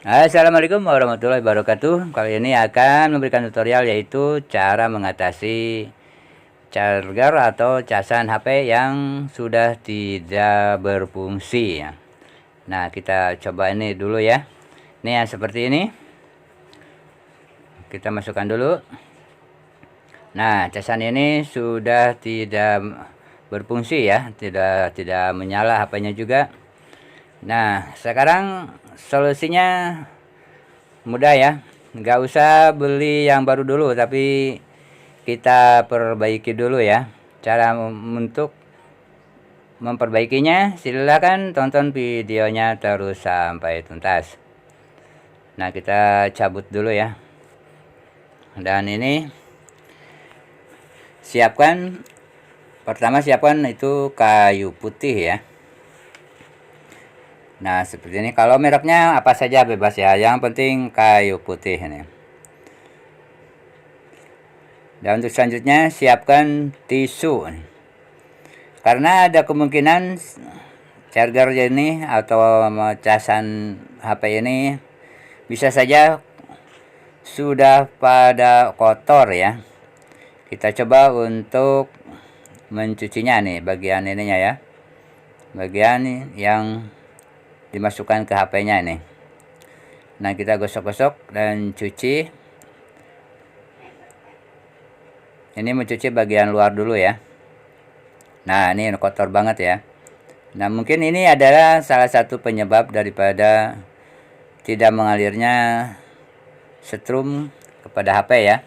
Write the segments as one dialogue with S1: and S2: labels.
S1: Assalamualaikum warahmatullahi wabarakatuh. Kali ini akan memberikan tutorial yaitu cara mengatasi charger atau casan HP yang sudah tidak berfungsi ya. Nah, kita coba ini dulu ya. Ini yang seperti ini. Kita masukkan dulu. Nah, casan ini sudah tidak berfungsi ya, tidak menyala HP-nya juga. Nah, sekarang solusinya mudah ya, nggak usah beli yang baru dulu, tapi kita perbaiki dulu ya. Cara untuk memperbaikinya silahkan tonton videonya terus sampai tuntas. Nah, kita cabut dulu ya, dan ini pertama siapkan itu kayu putih ya. Nah, seperti ini. Kalau mereknya apa saja bebas ya, yang penting kayu putih ini. Dan untuk selanjutnya siapkan tisu, karena ada kemungkinan charger ini atau casan HP ini bisa saja sudah pada kotor ya. Kita coba untuk mencucinya nih, bagian ininya ya, bagian yang dimasukkan ke HP-nya ini. Nah, kita gosok-gosok dan cuci. Ini mencuci bagian luar dulu ya. Nah, ini kotor banget ya. Nah, mungkin ini adalah salah satu penyebab daripada tidak mengalirnya setrum kepada HP ya.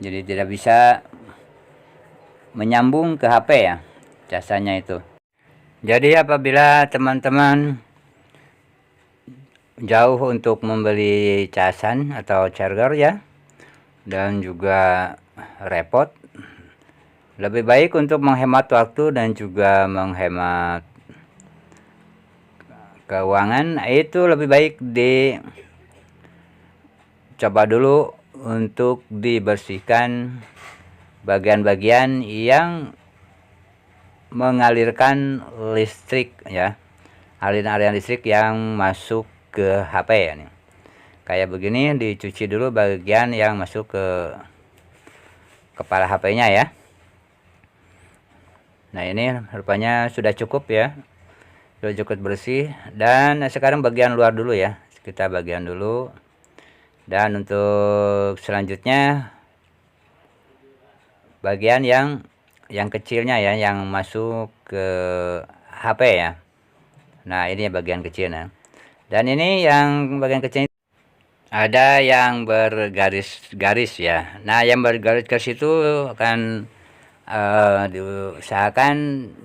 S1: Jadi tidak bisa menyambung ke HP ya, casannya itu. Jadi apabila teman-teman jauh untuk membeli casan atau charger ya, dan juga repot, lebih baik untuk menghemat waktu dan juga menghemat keuangan, itu lebih baik dicoba dulu untuk dibersihkan bagian-bagian yang mengalirkan listrik ya, aliran-aliran listrik yang masuk ke HP ya nih. Kayak begini, dicuci dulu bagian yang masuk ke kepala HP-nya ya. Nah, ini rupanya sudah cukup ya, sudah cukup bersih. Dan sekarang bagian luar dulu ya, kita bagian dulu. Dan untuk selanjutnya bagian yang kecilnya ya, yang masuk ke HP ya. Nah, ini bagian kecilnya. Dan ini yang bagian kecil ada yang bergaris-garis ya. Nah, yang bergaris-garis itu akan diusahakan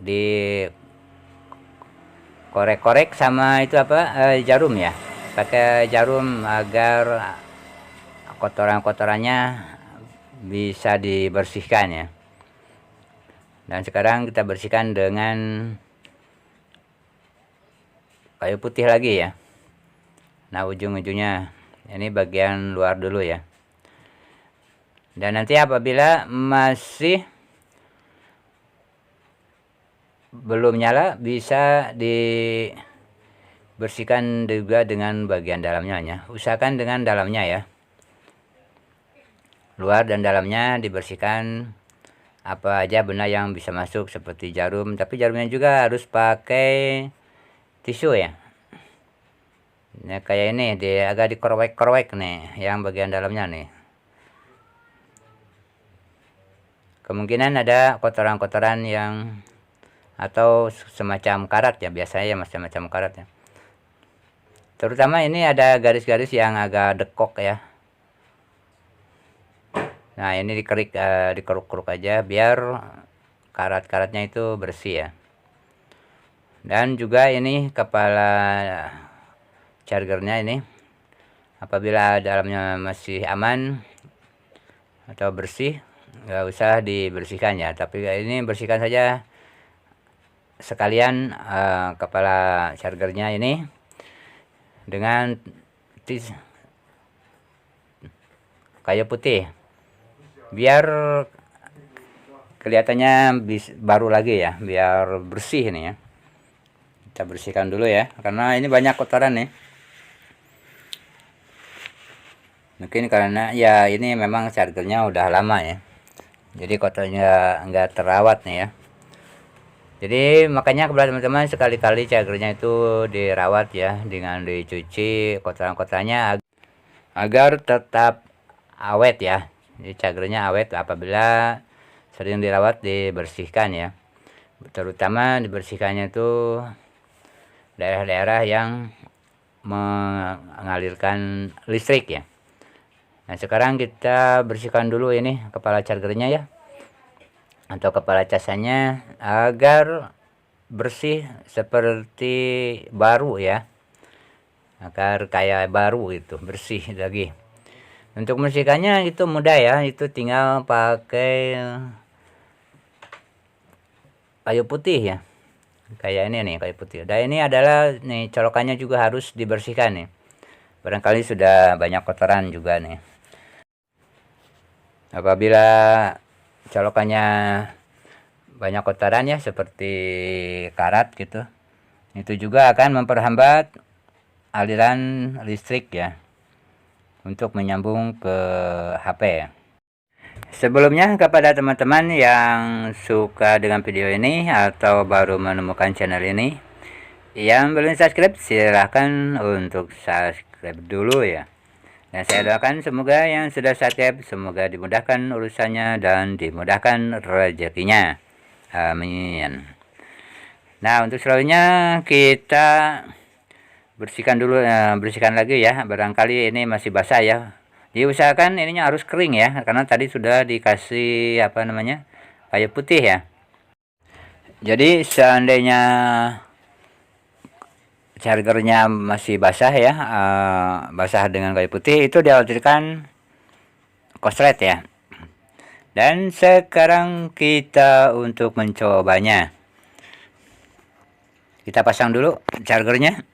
S1: dikorek-korek sama itu jarum ya. Pakai jarum agar kotoran-kotorannya bisa dibersihkan ya. Dan sekarang kita bersihkan dengan kayu putih lagi ya. Nah, ujung-ujungnya ini bagian luar dulu ya. Dan nanti apabila masih belum nyala, bisa dibersihkan juga dengan bagian dalamnya ya. Usahakan dengan dalamnya ya, luar dan dalamnya dibersihkan. Apa aja benda yang bisa masuk seperti jarum, tapi jarumnya juga harus pakai tisu ya. Nah, kayak ini agak dikorek-korek nih yang bagian dalamnya nih. Kemungkinan ada kotoran-kotoran yang atau semacam karat ya, biasanya ya macam-macam karat ya. Terutama ini ada garis-garis yang agak dekok ya. Nah, ini dikeruk-keruk aja biar karat-karatnya itu bersih ya. Dan juga ini kepala chargernya ini, apabila dalamnya masih aman atau bersih, nggak usah dibersihkan ya, tapi ini bersihkan saja sekalian kepala chargernya ini dengan kayu putih biar kelihatannya baru lagi ya, biar bersih ini ya. Kita bersihkan dulu ya, karena ini banyak kotoran nih. Mungkin karena ya ini memang chargernya udah lama ya, jadi kotornya nggak terawat nih ya. Jadi makanya kepada teman-teman, sekali-kali chargernya itu dirawat ya, dengan dicuci kotoran-kotorannya agar tetap awet ya. Jadi chargernya awet apabila sering dirawat, dibersihkan ya. Terutama dibersihkannya itu daerah-daerah yang mengalirkan listrik ya. Nah, sekarang kita bersihkan dulu ini kepala chargernya ya, atau kepala casannya, agar bersih seperti baru ya, agar kayak baru itu, bersih lagi. Untuk membersihkannya itu mudah ya, itu tinggal pakai kayu putih ya, kayak ini nih, kayu putih. Dan ini adalah nih, colokannya juga harus dibersihkan nih, barangkali sudah banyak kotoran juga nih. Apabila colokannya banyak kotoran ya, seperti karat gitu, itu juga akan memperhambat aliran listrik ya, untuk menyambung ke HP ya. Sebelumnya, kepada teman-teman yang suka dengan video ini atau baru menemukan channel ini, yang belum subscribe silahkan untuk subscribe dulu ya. Dan saya doakan semoga yang sudah subscribe semoga dimudahkan urusannya dan dimudahkan rezekinya. Amin. Nah, untuk selanjutnya kita bersihkan dulu, bersihkan lagi ya. Barangkali ini masih basah ya. Jadi usahakan ininya harus kering ya, karena tadi sudah dikasih apa namanya, kayu putih ya. Jadi seandainya chargernya masih basah ya, basah dengan kayu putih, itu dikhawatirkan korslet ya. Dan sekarang kita untuk mencobanya, kita pasang dulu chargernya,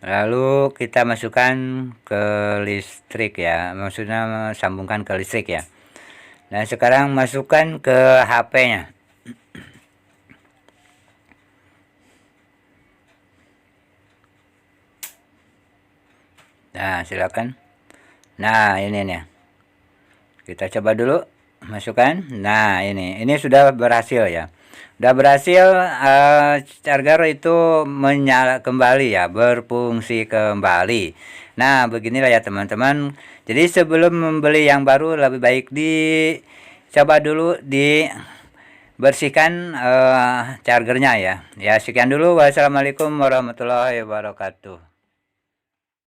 S1: lalu kita masukkan ke listrik ya, maksudnya sambungkan ke listrik ya. Nah, sekarang masukkan ke HP-nya. Nah, silakan. Nah, ini nih, kita coba dulu masukkan. Nah, ini sudah berhasil ya, udah berhasil. Charger itu menyala kembali ya, berfungsi kembali. Nah, beginilah ya teman-teman. Jadi sebelum membeli yang baru, lebih baik dicoba dulu, dibersihkan chargernya ya. Ya, sekian dulu. Wassalamualaikum warahmatullahi wabarakatuh.